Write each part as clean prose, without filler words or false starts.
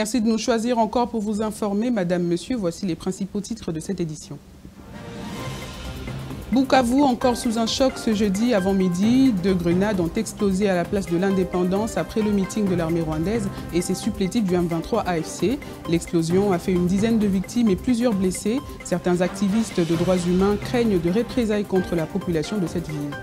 Merci de nous choisir encore pour vous informer. Madame, Monsieur, voici les principaux titres de cette édition. Bukavu, encore sous un choc ce jeudi avant midi. 2 grenades ont explosé à la place de l'Indépendance après le meeting de l'armée rwandaise et ses supplétifs du M23 AFC. L'explosion a fait une dizaine de victimes et plusieurs blessés. Certains activistes de droits humains craignent de représailles contre la population de cette ville.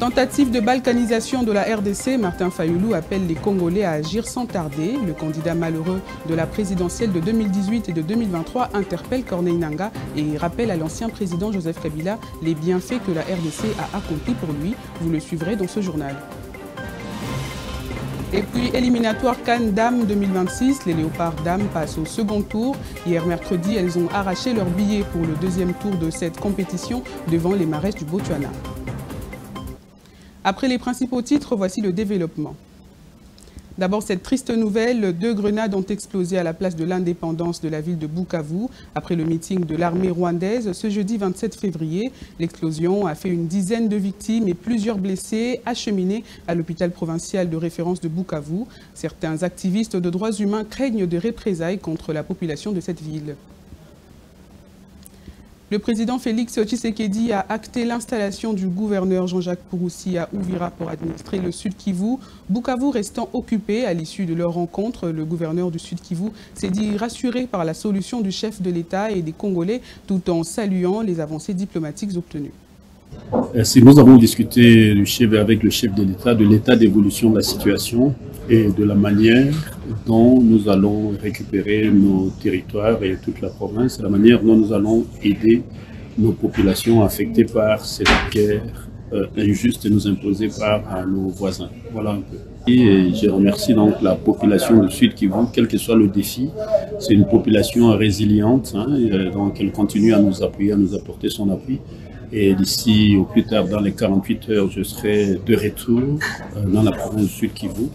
Tentative de balkanisation de la RDC, Martin Fayulu appelle les Congolais à agir sans tarder. Le candidat malheureux de la présidentielle de 2018 et de 2023 interpelle Corneille Nangaa et rappelle à l'ancien président Joseph Kabila les bienfaits que la RDC a accomplis pour lui. Vous le suivrez dans ce journal. Et puis, éliminatoire Cannes Dames 2026, les Léopards Dames passent au second tour. Hier mercredi, elles ont arraché leur billet pour le deuxième tour de cette compétition devant les Marèches du Botswana. Après les principaux titres, voici le développement. D'abord, cette triste nouvelle, 2 grenades ont explosé à la place de l'Indépendance de la ville de Bukavu après le meeting de l'armée rwandaise ce jeudi 27 février. L'explosion a fait une dizaine de victimes et plusieurs blessés acheminés à l'hôpital provincial de référence de Bukavu. Certains activistes de droits humains craignent des représailles contre la population de cette ville. Le président Félix Tshisekedi a acté l'installation du gouverneur Jean-Jacques Purusi à Uvira pour administrer le Sud Kivu. Bukavu restant occupé à l'issue de leur rencontre, le gouverneur du Sud Kivu s'est dit rassuré par la solution du chef de l'État et des Congolais tout en saluant les avancées diplomatiques obtenues. Nous avons discuté avec le chef de l'état d'évolution de la situation et de la manière dont nous allons récupérer nos territoires et toute la province, la manière dont nous allons aider nos populations affectées par cette guerre injuste nous imposée par nos voisins. Voilà un peu. Et je remercie donc la population du Sud Kivu, quel que soit le défi. C'est une population résiliente, donc elle continue à nous appuyer, à nous apporter son appui. Et d'ici au plus tard, dans les 48 heures, je serai de retour dans la province du Sud Kivu.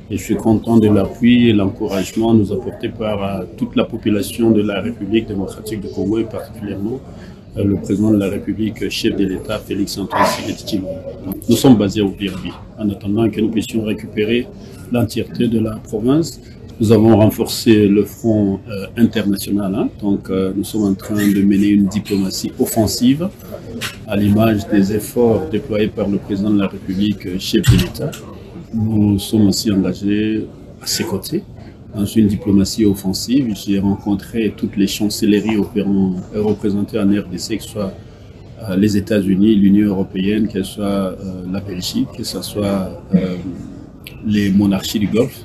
Et je suis content de l'appui et l'encouragement nous apporté par toute la population de la République démocratique du Congo et particulièrement le président de la République, chef de l'État, Félix-Antoine Tshisekedi. Nous sommes basés au Birbi en attendant que nous puissions récupérer l'entièreté de la province. Nous avons renforcé le front international, donc nous sommes en train de mener une diplomatie offensive à l'image des efforts déployés par le président de la République, chef de l'État. Nous sommes aussi engagés à ses côtés dans une diplomatie offensive. J'ai rencontré toutes les chancelleries représentées en RDC, que ce soit les États-Unis, l'Union européenne, que ce soit la Belgique, que ce soit les monarchies du Golfe.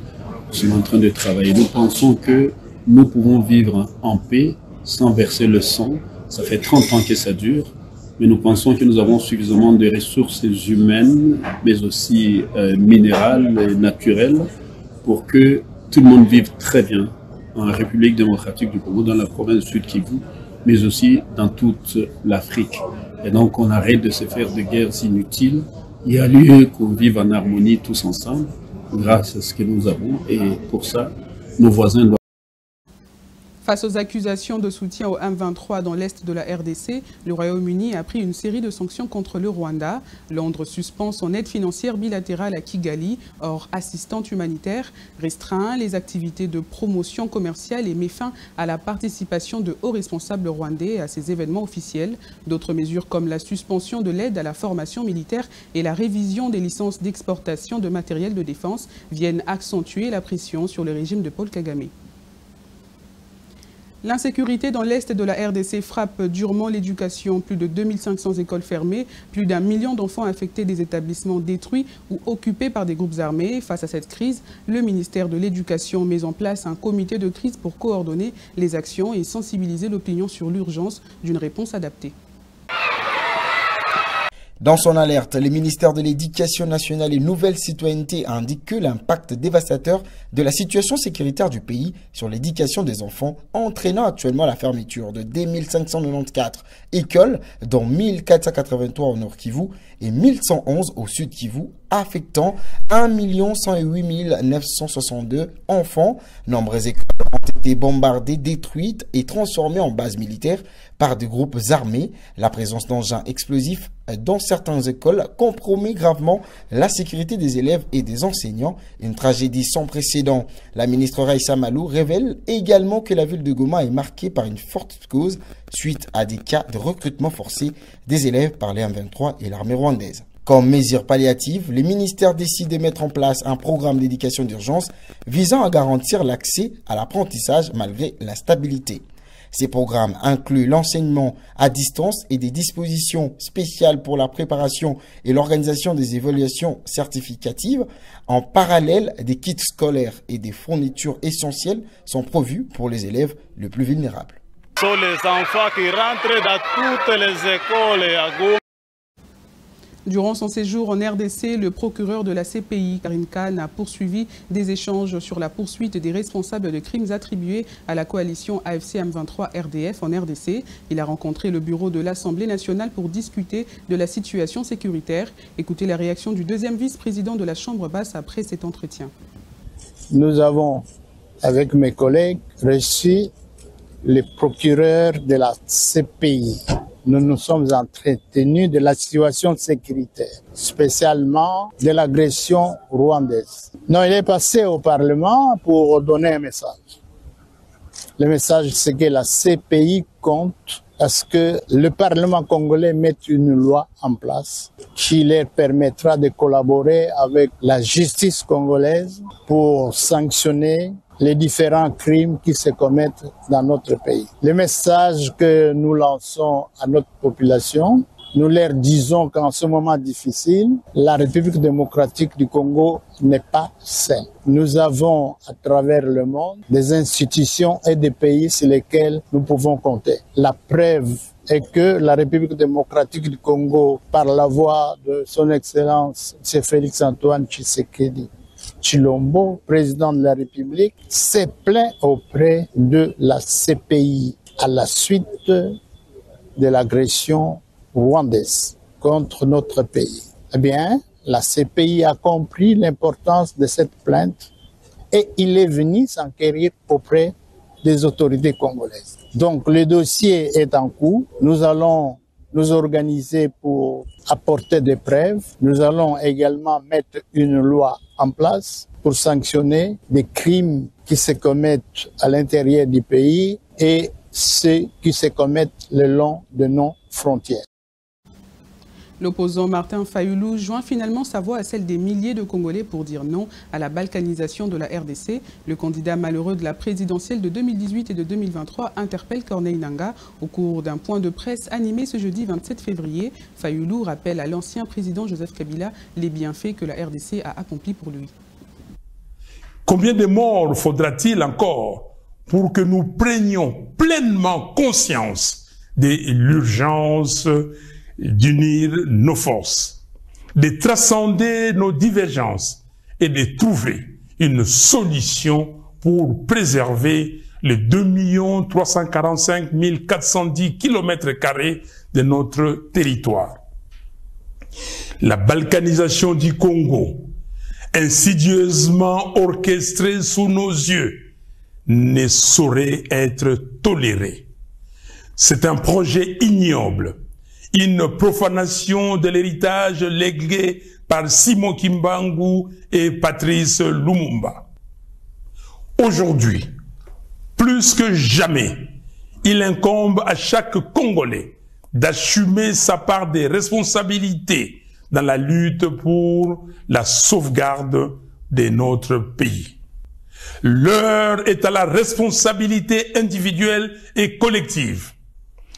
Nous sommes en train de travailler. Nous pensons que nous pouvons vivre en paix sans verser le sang. Ça fait 30 ans que ça dure. Mais nous pensons que nous avons suffisamment de ressources humaines, mais aussi minérales et naturelles, pour que tout le monde vive très bien en République démocratique du Congo, dans la province du Sud Kivu, mais aussi dans toute l'Afrique. Et donc on arrête de se faire de guerres inutiles. Il y a lieu qu'on vive en harmonie tous ensemble, grâce à ce que nous avons. Et pour ça, nos voisins doivent... Face aux accusations de soutien au M23 dans l'est de la RDC, le Royaume-Uni a pris une série de sanctions contre le Rwanda. Londres suspend son aide financière bilatérale à Kigali, hors assistante humanitaire, restreint les activités de promotion commerciale et met fin à la participation de hauts responsables rwandais à ces événements officiels. D'autres mesures comme la suspension de l'aide à la formation militaire et la révision des licences d'exportation de matériel de défense viennent accentuer la pression sur le régime de Paul Kagame. L'insécurité dans l'est de la RDC frappe durement l'éducation. Plus de 2500 écoles fermées, plus d'1 million d'enfants affectés, des établissements détruits ou occupés par des groupes armés. Face à cette crise, le ministère de l'Éducation met en place un comité de crise pour coordonner les actions et sensibiliser l'opinion sur l'urgence d'une réponse adaptée. Dans son alerte, le ministère de l'Éducation nationale et Nouvelle Citoyenneté indique que l'impact dévastateur de la situation sécuritaire du pays sur l'éducation des enfants, entraînant actuellement la fermeture de 2594 écoles, dont 1483 au Nord Kivu et 1111 au Sud Kivu, affectant 1 108 962 enfants. Nombreuses écoles ont été été bombardée, détruite et transformée en base militaire par des groupes armés. La présence d'engins explosifs dans certaines écoles compromet gravement la sécurité des élèves et des enseignants. Une tragédie sans précédent. La ministre Raissa Malou révèle également que la ville de Goma est marquée par une forte psychose suite à des cas de recrutement forcé des élèves par les M23 et l'armée rwandaise. Comme mesure palliative, les ministères décident de mettre en place un programme d'éducation d'urgence visant à garantir l'accès à l'apprentissage malgré l'instabilité. Ces programmes incluent l'enseignement à distance et des dispositions spéciales pour la préparation et l'organisation des évaluations certificatives. En parallèle, des kits scolaires et des fournitures essentielles sont prévus pour les élèves les plus vulnérables. Ce sont les enfants qui rentrent dans toutes les écoles à Goma. Durant son séjour en RDC, le procureur de la CPI, Karim Khan, a poursuivi des échanges sur la poursuite des responsables de crimes attribués à la coalition AFC M23 RDF en RDC. Il a rencontré le bureau de l'Assemblée nationale pour discuter de la situation sécuritaire. Écoutez la réaction du deuxième vice-président de la Chambre basse après cet entretien. Nous avons, avec mes collègues, reçu le procureur de la CPI. Nous nous sommes entretenus de la situation sécuritaire, spécialement de l'agression rwandaise. Non, il est passé au Parlement pour donner un message. Le message, c'est que la CPI compte à ce que le Parlement congolais mette une loi en place qui leur permettra de collaborer avec la justice congolaise pour sanctionner les différents crimes qui se commettent dans notre pays. Le message que nous lançons à notre population, nous leur disons qu'en ce moment difficile, la République démocratique du Congo n'est pas saine. Nous avons à travers le monde des institutions et des pays sur lesquels nous pouvons compter. La preuve est que la République démocratique du Congo, par la voix de son Excellence M. Félix Antoine Tshisekedi Tshilombo, président de la République, s'est plaint auprès de la CPI à la suite de l'agression rwandaise contre notre pays. Eh bien, la CPI a compris l'importance de cette plainte et il est venu s'enquérir auprès des autorités congolaises. Donc, le dossier est en cours. Nous allons nous organiser pour apporter des preuves. Nous allons également mettre une loi en place pour sanctionner des crimes qui se commettent à l'intérieur du pays et ceux qui se commettent le long de nos frontières. L'opposant Martin Fayoulou joint finalement sa voix à celle des milliers de Congolais pour dire non à la balkanisation de la RDC. Le candidat malheureux de la présidentielle de 2018 et de 2023 interpelle Corneille Nangaa au cours d'un point de presse animé ce jeudi 27 février. Fayoulou rappelle à l'ancien président Joseph Kabila les bienfaits que la RDC a accomplis pour lui. Combien de morts faudra-t-il encore pour que nous prenions pleinement conscience de l'urgence d'unir nos forces, de transcender nos divergences et de trouver une solution pour préserver les 2 345 410 km² de notre territoire. La balkanisation du Congo, insidieusement orchestrée sous nos yeux, ne saurait être tolérée. C'est un projet ignoble, une profanation de l'héritage légué par Simon Kimbangu et Patrice Lumumba. Aujourd'hui, plus que jamais, il incombe à chaque Congolais d'assumer sa part des responsabilités dans la lutte pour la sauvegarde de notre pays. L'heure est à la responsabilité individuelle et collective.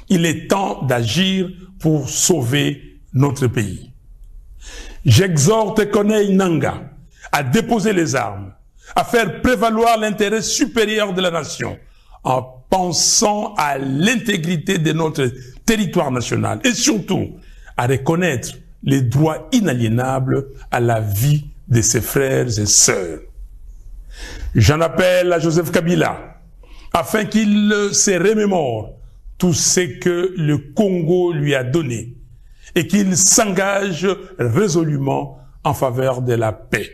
Il est temps d'agir pour sauver notre pays. J'exhorte Corneille Nangaa à déposer les armes, à faire prévaloir l'intérêt supérieur de la nation, en pensant à l'intégrité de notre territoire national et surtout à reconnaître les droits inaliénables à la vie de ses frères et sœurs. J'en appelle à Joseph Kabila afin qu'il se remémore tout ce que le Congo lui a donné et qu'il s'engage résolument en faveur de la paix.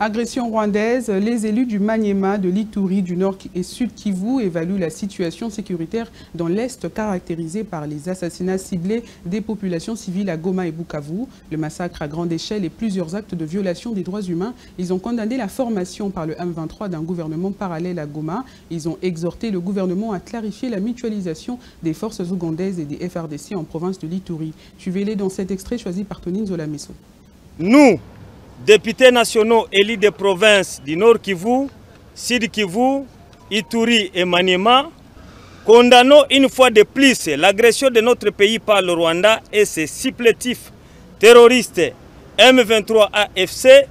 Agression rwandaise, les élus du Maniema, de l'Ituri, du Nord et Sud Kivu évaluent la situation sécuritaire dans l'Est caractérisée par les assassinats ciblés des populations civiles à Goma et Bukavu, le massacre à grande échelle et plusieurs actes de violation des droits humains. Ils ont condamné la formation par le M23 d'un gouvernement parallèle à Goma. Ils ont exhorté le gouvernement à clarifier la mutualisation des forces ougandaises et des FRDC en province de l'Ituri. Suivez-les dans cet extrait choisi par Tonine Zolameso. Nous, députés nationaux élus des provinces du Nord Kivu, Sud Kivu, Ituri et Maniema, condamnons une fois de plus l'agression de notre pays par le Rwanda et ses supplétifs terroristes M23 AFC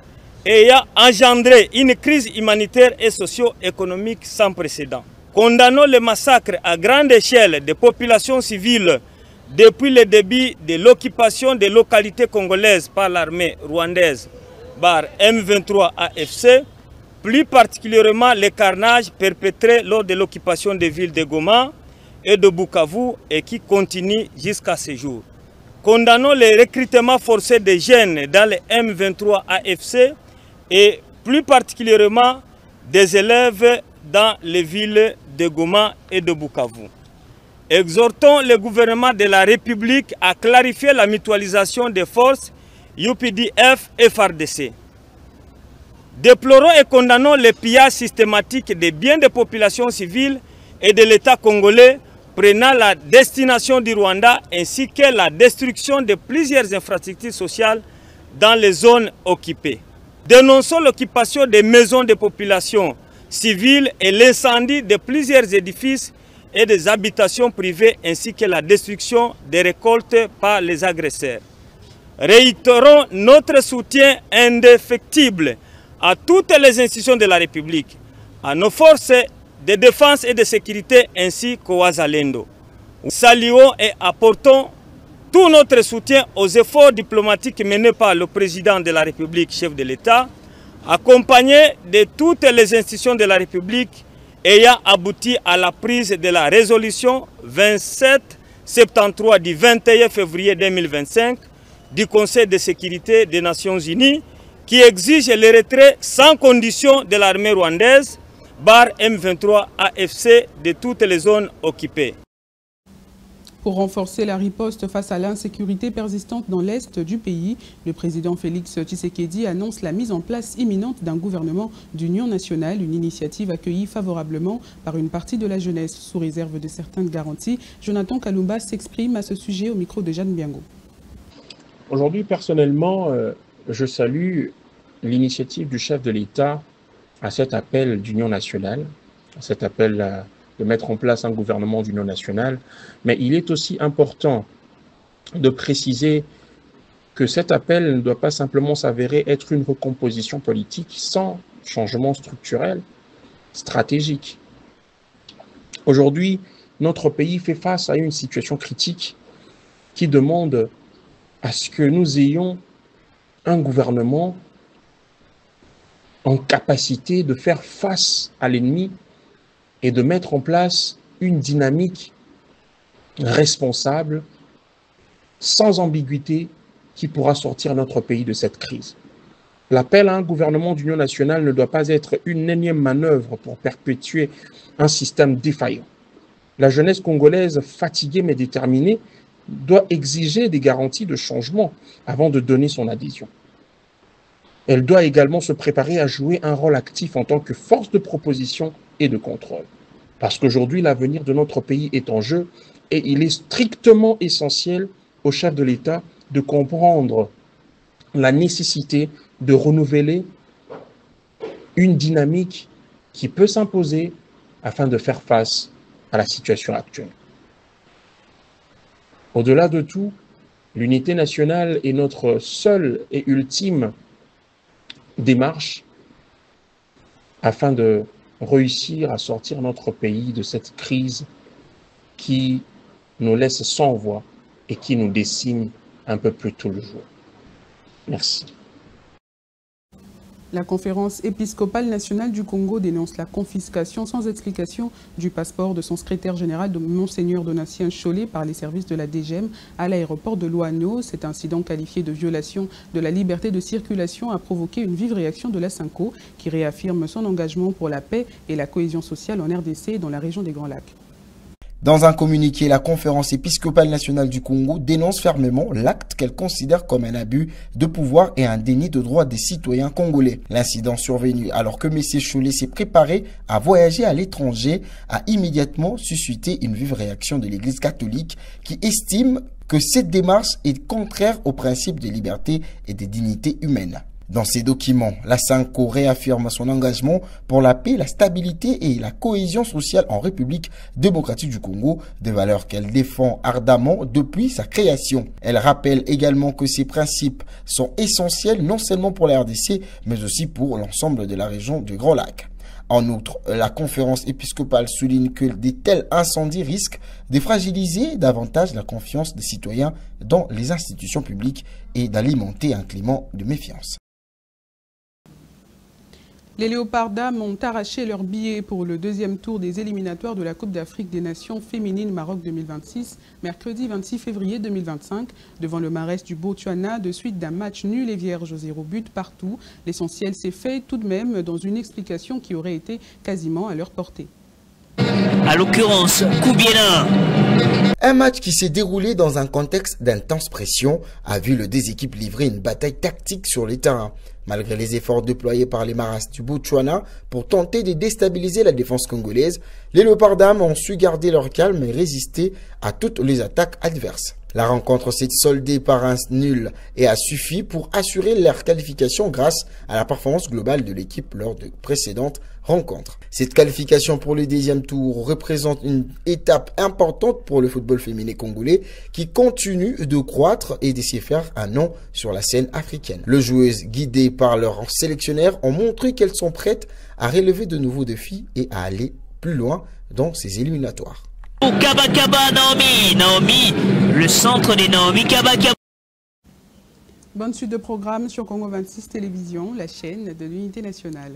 ayant engendré une crise humanitaire et socio-économique sans précédent. Condamnons le massacre à grande échelle des populations civiles depuis le début de l'occupation des localités congolaises par l'armée rwandaise par M23 AFC, plus particulièrement les carnages perpétrés lors de l'occupation des villes de Goma et de Bukavu et qui continuent jusqu'à ce jour. Condamnons les recrutements forcés des jeunes dans les M23 AFC et plus particulièrement des élèves dans les villes de Goma et de Bukavu. Exhortons le gouvernement de la République à clarifier la mutualisation des forces UPDF et FARDC. Déplorons et condamnons le pillage systématique des biens des populations civiles et de l'État congolais prenant la destination du Rwanda ainsi que la destruction de plusieurs infrastructures sociales dans les zones occupées. Dénonçons l'occupation des maisons des populations civiles et l'incendie de plusieurs édifices et des habitations privées ainsi que la destruction des récoltes par les agresseurs. Réitérons notre soutien indéfectible à toutes les institutions de la République, à nos forces de défense et de sécurité ainsi qu'aux Wazalendo. Saluons et apportons tout notre soutien aux efforts diplomatiques menés par le président de la République, chef de l'État, accompagné de toutes les institutions de la République ayant abouti à la prise de la résolution 2773 du 21 février 2025 du Conseil de sécurité des Nations Unies qui exige le retrait sans condition de l'armée rwandaise par M23 AFC de toutes les zones occupées. Pour renforcer la riposte face à l'insécurité persistante dans l'Est du pays, le président Félix Tshisekedi annonce la mise en place imminente d'un gouvernement d'union nationale, une initiative accueillie favorablement par une partie de la jeunesse, sous réserve de certaines garanties. Jonathan Kalumba s'exprime à ce sujet au micro de Jeanne Biango. Aujourd'hui, personnellement, je salue l'initiative du chef de l'État à cet appel d'union nationale, à cet appel de mettre en place un gouvernement d'union nationale. Mais il est aussi important de préciser que cet appel ne doit pas simplement s'avérer être une recomposition politique sans changement structurel, stratégique. Aujourd'hui, notre pays fait face à une situation critique qui demande à ce que nous ayons un gouvernement en capacité de faire face à l'ennemi et de mettre en place une dynamique responsable, sans ambiguïté, qui pourra sortir notre pays de cette crise. L'appel à un gouvernement d'union nationale ne doit pas être une énième manœuvre pour perpétuer un système défaillant. La jeunesse congolaise, fatiguée mais déterminée, doit exiger des garanties de changement avant de donner son adhésion. Elle doit également se préparer à jouer un rôle actif en tant que force de proposition et de contrôle. Parce qu'aujourd'hui, l'avenir de notre pays est en jeu et il est strictement essentiel au chef de l'État de comprendre la nécessité de renouveler une dynamique qui peut s'imposer afin de faire face à la situation actuelle. Au-delà de tout, l'unité nationale est notre seule et ultime démarche afin de réussir à sortir notre pays de cette crise qui nous laisse sans voix et qui nous décime un peu plus tout le jour. Merci. La conférence épiscopale nationale du Congo dénonce la confiscation sans explication du passeport de son secrétaire général, de Monseigneur Donatien Chollet, par les services de la DGM à l'aéroport de Loano. Cet incident qualifié de violation de la liberté de circulation a provoqué une vive réaction de la SYNCO qui réaffirme son engagement pour la paix et la cohésion sociale en RDC et dans la région des Grands Lacs. Dans un communiqué, la conférence épiscopale nationale du Congo dénonce fermement l'acte qu'elle considère comme un abus de pouvoir et un déni de droits des citoyens congolais. L'incident survenu alors que M. Chollet s'est préparé à voyager à l'étranger a immédiatement suscité une vive réaction de l'Église catholique qui estime que cette démarche est contraire aux principes de liberté et de dignité humaine. Dans ces documents, la SYNCO réaffirme son engagement pour la paix, la stabilité et la cohésion sociale en République démocratique du Congo, des valeurs qu'elle défend ardemment depuis sa création. Elle rappelle également que ces principes sont essentiels non seulement pour la RDC, mais aussi pour l'ensemble de la région du Grand Lac. En outre, la conférence épiscopale souligne que de tels incendies risquent de fragiliser davantage la confiance des citoyens dans les institutions publiques et d'alimenter un climat de méfiance. Les Léopards dames ont arraché leur billet pour le deuxième tour des éliminatoires de la Coupe d'Afrique des Nations féminines Maroc 2026, mercredi 26 février 2025, devant le Marès du Botswana, de suite d'un match nul et vierge aux 0 buts partout. L'essentiel s'est fait tout de même dans une explication qui aurait été quasiment à leur portée. À l'occurrence, Koubiela. Un match qui s'est déroulé dans un contexte d'intense pression a vu les deux équipes livrer une bataille tactique sur les terrains. Malgré les efforts déployés par les Maras du Botswana pour tenter de déstabiliser la défense congolaise, les Léopards dames ont su garder leur calme et résister à toutes les attaques adverses. La rencontre s'est soldée par un nul et a suffi pour assurer leur qualification grâce à la performance globale de l'équipe lors de précédentes rencontres. Cette qualification pour le deuxième tour représente une étape importante pour le football féminin congolais qui continue de croître et de s'y faire un nom sur la scène africaine. Les joueuses, guidées par leurs sélectionneurs, ont montré qu'elles sont prêtes à relever de nouveaux défis et à aller plus loin dans ces éliminatoires. Kaba Kaba Naomi, le centre des Naomi Kaba Kaba. Bonne suite de programme sur Congo 26 Télévision, la chaîne de l'unité nationale.